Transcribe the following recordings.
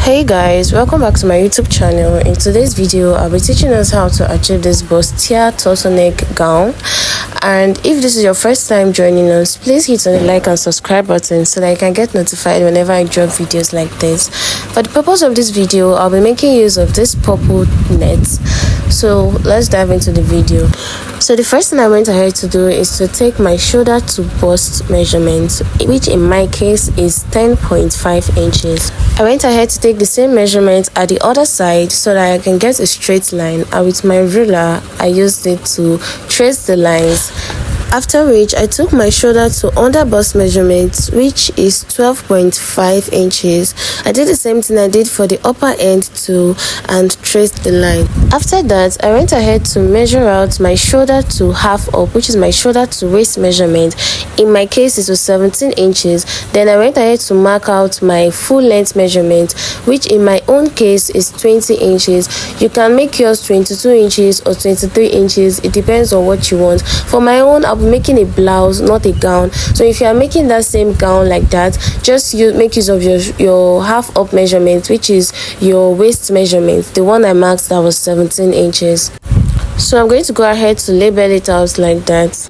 Hey guys, welcome back to my YouTube channel. In today's video I'll be teaching us how to achieve this Bustier turtleneck gown. And if this is your first time joining us, please hit on the like and subscribe button so that you can get notified whenever I drop videos like this. For the purpose of this video, I'll be making use of this purple net. So let's dive into the video. So the first thing I went ahead to do is to take my shoulder to bust measurement, which in my case is 10.5 inches. I went ahead to take the same measurement at the other side so that I can get a straight line, and with my ruler I used it to trace the lines. After which I took my shoulder to under bust measurement, which is 12.5 inches. I did the same thing I did for the upper end too and traced the line. After that, I went ahead to measure out my shoulder to half up, which is my shoulder to waist measurement. In my case it was 17 inches. Then I went ahead to mark out my full length measurement, which in my own case is 20 inches. You can make yours 22 inches or 23 inches. It depends on what you want. For my own, I'll be making a blouse, not a gown. So if you are making that same gown like that, just make use of your half up measurement, which is your waist measurement, the one I marked that was 17 inches. So I'm going to go ahead to label it out like that.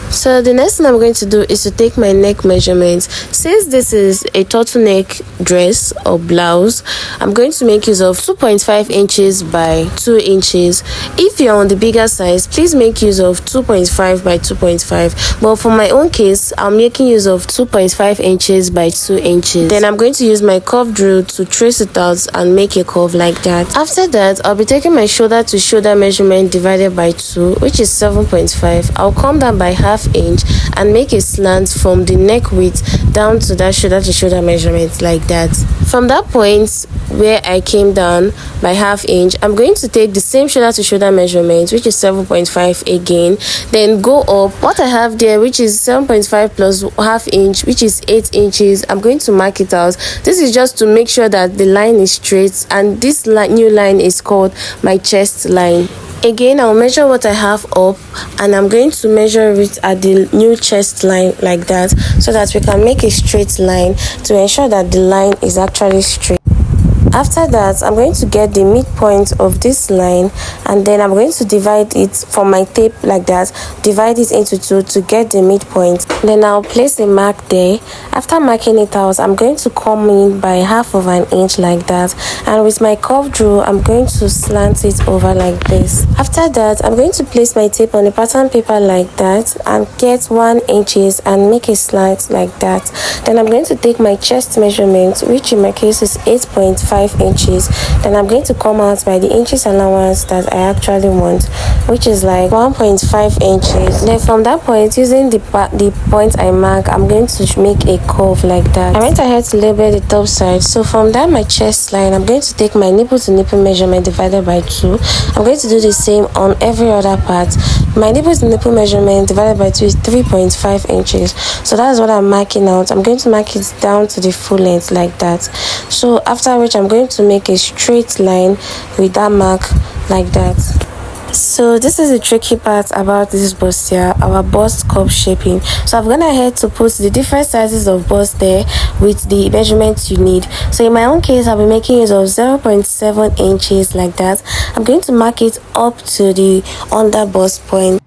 So the next thing I'm going to do is to take my neck measurement. Since this is a turtleneck dress or blouse, I'm going to make use of 2.5 inches by 2 inches. If you're on the bigger size, please make use of 2.5 by 2.5. But for my own case, I'm making use of 2.5 inches by 2 inches. Then I'm going to use my curve drill to trace it out and make a curve like that. After that, I'll be taking my shoulder to shoulder measurement divided by 2, which is 7.5. I'll come down by half inch and make a slant from the neck width down to that shoulder to shoulder measurement like that. From that point where I came down by half inch, I'm going to take the same shoulder to shoulder measurement, which is 7.5 again, then go up what I have there, which is 7.5 plus half inch, which is 8 inches. I'm going to mark it out. This is just to make sure that the line is straight, and this new line is called my chest line. Again, I'll measure what I have up and I'm going to measure it at the new chest line like that, so that we can make a straight line to ensure that the line is actually straight. After that, I'm going to get the midpoint of this line, and then I'm going to divide it from my tape like that, divide it into 2 to get the midpoint. Then I'll place a mark there. After marking it out, I'm going to come in by half of an inch like that, and with my curve drill I'm going to slant it over like this. After that, I'm going to place my tape on the pattern paper like that and get 1 inches and make a slant like that. Then I'm going to take my chest measurement, which in my case is 8.5 inches. Then I'm going to come out by the inches allowance that I actually want, which is like 1.5 inches. Then from that point, using the point I mark, I'm going to make a curve like that. I went ahead to label the top side. So from that my chest line, I'm going to take my nipple to nipple measurement divided by 2. I'm going to do the same on every other part. My nipple to nipple measurement divided by 2 is 3.5 inches. So that's what I'm marking out. I'm going to mark it down to the full length like that. So after which I'm going to make a straight line with that mark like that. So this is the tricky part about this bustier, our bust cup shaping. So I've gone ahead to put the different sizes of bust there with the measurements you need. So in my own case, I'll be making use of 0.7 inches like that. I'm going to mark it up to the under bust point.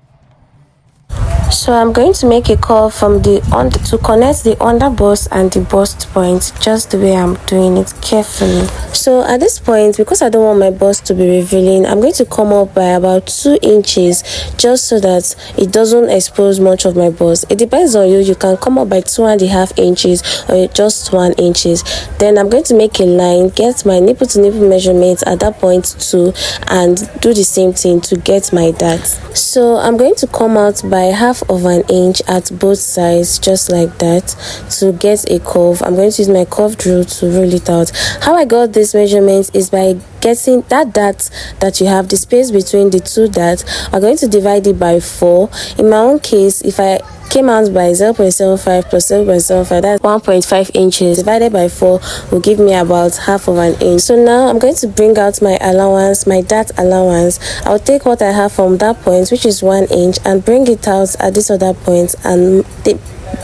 So I'm going to make a curve from the to connect the under bust and the bust point, just the way I'm doing it carefully. So at this point, because I don't want my bust to be revealing, I'm going to come up by about 2 inches just so that it doesn't expose much of my bust. It depends on you. You can come up by 2.5 inches or just 1 inches. Then I'm going to make a line, get my nipple to nipple measurement at that point too, and do the same thing to get my dart. So I'm going to come out by half of an inch at both sides, just like that, to get a curve. I'm going to use my curve drill to roll it out. How I got this measurement is by getting that dart that you have, the space between the two darts. I'm going to divide it by 4. In my own case, if I came out by 0.75 plus 0.75, that's 1.5 inches divided by 4 will give me about half of an inch. So now I'm going to bring out my allowance, my dart allowance. I'll take what I have from that point, which is 1 inch, and bring it out at this other point and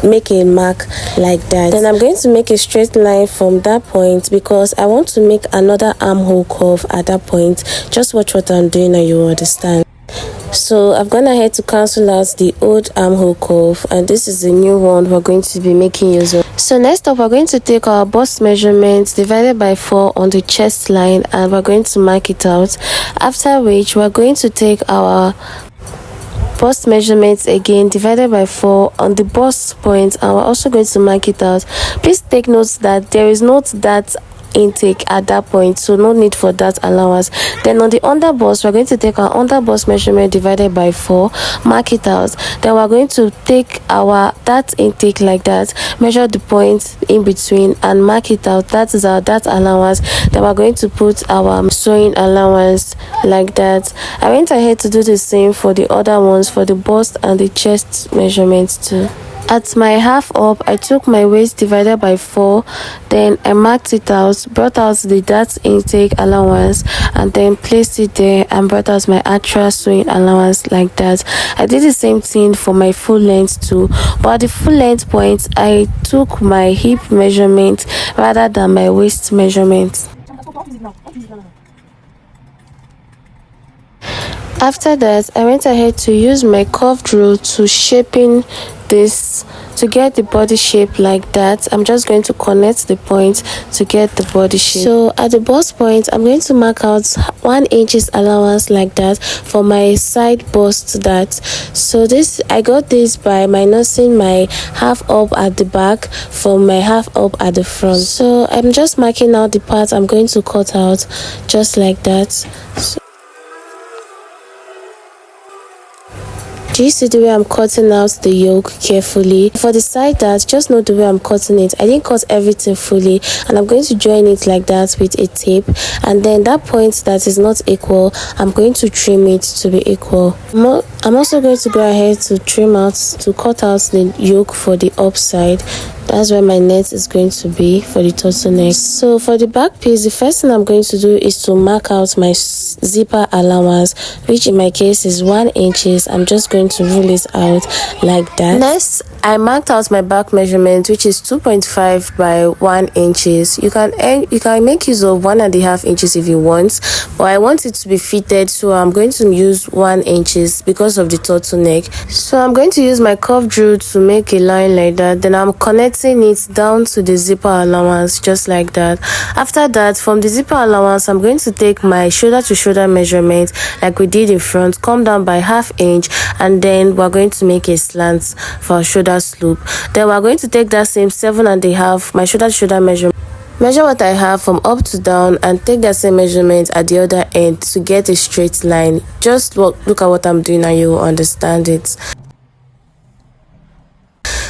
make a mark like that. Then I'm going to make a straight line from that point because I want to make another armhole curve at that point. Just watch what I'm doing and you will understand. So I've gone ahead to cancel out the old armhole curve, and this is the new one we're going to be making use of. So next up, we're going to take our bust measurements divided by 4 on the chest line, and we're going to mark it out. After which, we're going to take our bust measurements again divided by 4 on the bust point, and we're also going to mark it out. Please take note that there is not that intake at that point, so no need for that allowance. Then on the under bust, we're going to take our under bust measurement divided by 4, mark it out. Then we're going to take our that intake like that, measure the point in between and mark it out. That is our that allowance. Then we're going to put our sewing allowance like that. I went ahead to do the same for the other ones, for the bust and the chest measurements too. At my half up, I took my waist divided by 4, then I marked it out, brought out the that intake allowance, and then placed it there and brought out my actual sewing allowance like that. I did the same thing for my full length too, but at the full length point, I took my hip measurement rather than my waist measurement. After that, I went ahead to use my curved rule to shaping this to get the body shape like that. I'm just going to connect the point to get the body shape. So at the bust point, I'm going to mark out 1 inch allowance like that for my side bust that. So this, I got this by minusing my half up at the back from my half up at the front. So I'm just marking out the part I'm going to cut out just like that. So do you see the way I'm cutting out the yoke carefully? For the side that, just know the way I'm cutting it. I didn't cut everything fully, and I'm going to join it like that with a tape. And then that point that is not equal, I'm going to trim it to be equal. I'm also going to go ahead to cut out the yoke for the upside. That's where my net is going to be for the turtleneck. So for the back piece, the first thing I'm going to do is to mark out my zipper allowance, which in my case is 1 inch. I'm just going to rule it out like that. Next, I marked out my back measurement, which is 2.5 by 1 inches. You can make use of 1.5 inches if you want, but I want it to be fitted, so I'm going to use 1 inches because of the turtleneck. So I'm going to use my curved rule to make a line like that. Then I'm connecting it down to the zipper allowance just like that. After that, from the zipper allowance, I'm going to take my shoulder to shoulder measurement like we did in front, come down by 1/2 inch, and then we're going to make a slant for our shoulder slope. Then we're going to take that same 7.5, my shoulder to shoulder measurement, measure what I have from up to down, and take that same measurement at the other end to get a straight line. Just look at what I'm doing and you will understand it.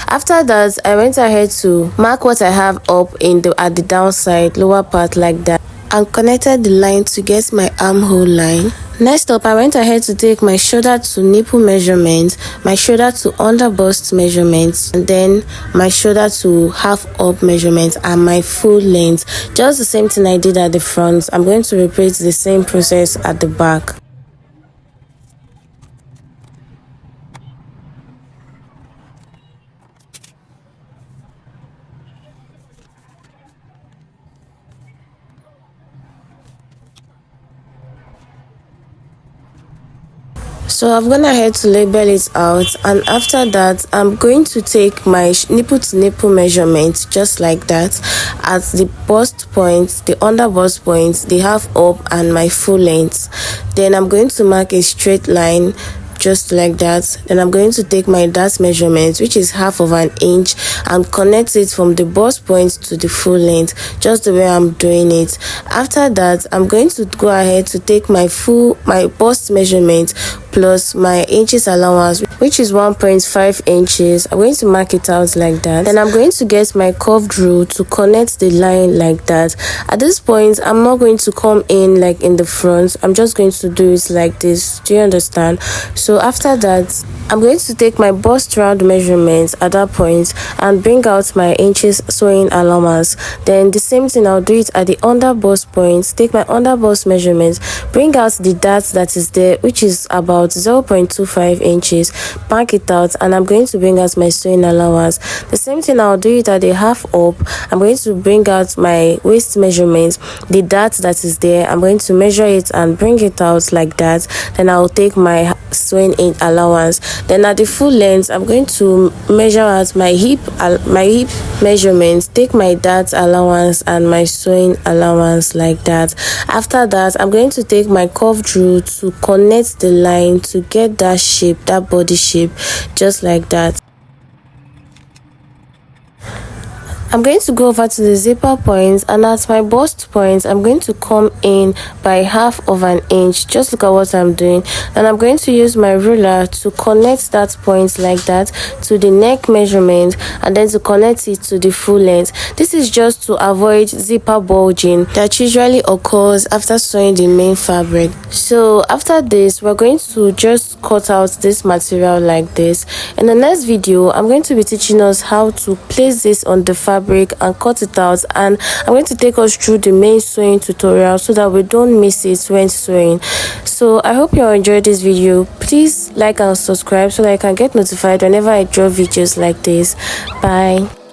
After that, I went ahead to mark what I have up at the downside lower part like that, and connected the line to get my armhole line. Next up, I went ahead to take my shoulder to nipple measurement, my shoulder to under bust measurements, and then my shoulder to half up measurement and my full length. Just the same thing I did at the front. I'm going to repeat the same process at the back. So I've gone ahead to label it out, and after that I'm going to take my nipple to nipple measurement just like that at the bust point, the under bust point, the half up, and my full length. Then I'm going to mark a straight line just like that. Then I'm going to take my dart measurement, which is 1/2 inch, and connect it from the bust point to the full length, just the way I'm doing it. After that, I'm going to go ahead to take my bust measurement plus my inches allowance, which is 1.5 inches. I'm going to mark it out like that. Then I'm going to get my curved rule to connect the line like that. At this point, I'm not going to come in like in the front. I'm just going to do it like this. Do you understand? So after that, I'm going to take my bust round measurements at that point and bring out my inches sewing allowance. Then the same thing, I'll do it at the under bust point. Take my under bust measurements, bring out the dart that is there, which is about about 0.25 inches, mark it out, and I'm going to bring out my sewing allowance. The same thing, I'll do it at the half up. I'm going to bring out my waist measurement, the dart that is there. I'm going to measure it and bring it out like that. Then I'll take my sewing in allowance. Then at the full length, I'm going to measure out my hip measurement, take my dart allowance and my sewing allowance like that. After that, I'm going to take my curved rule to connect the line to get that shape, that body shape, just like that. I'm going to go over to the zipper point, and at my bust point, I'm going to come in by half of an inch. Just look at what I'm doing. And I'm going to use my ruler to connect that point like that to the neck measurement, and then to connect it to the full length. This is just to avoid zipper bulging that usually occurs after sewing the main fabric. So after this, we're going to just cut out this material like this. In the next video, I'm going to be teaching us how to place this on the fabric and cut it out, and I'm going to take us through the main sewing tutorial so that we don't miss it when sewing. So I hope you enjoyed this video. Please like and subscribe so that I can get notified whenever I drop videos like this. Bye.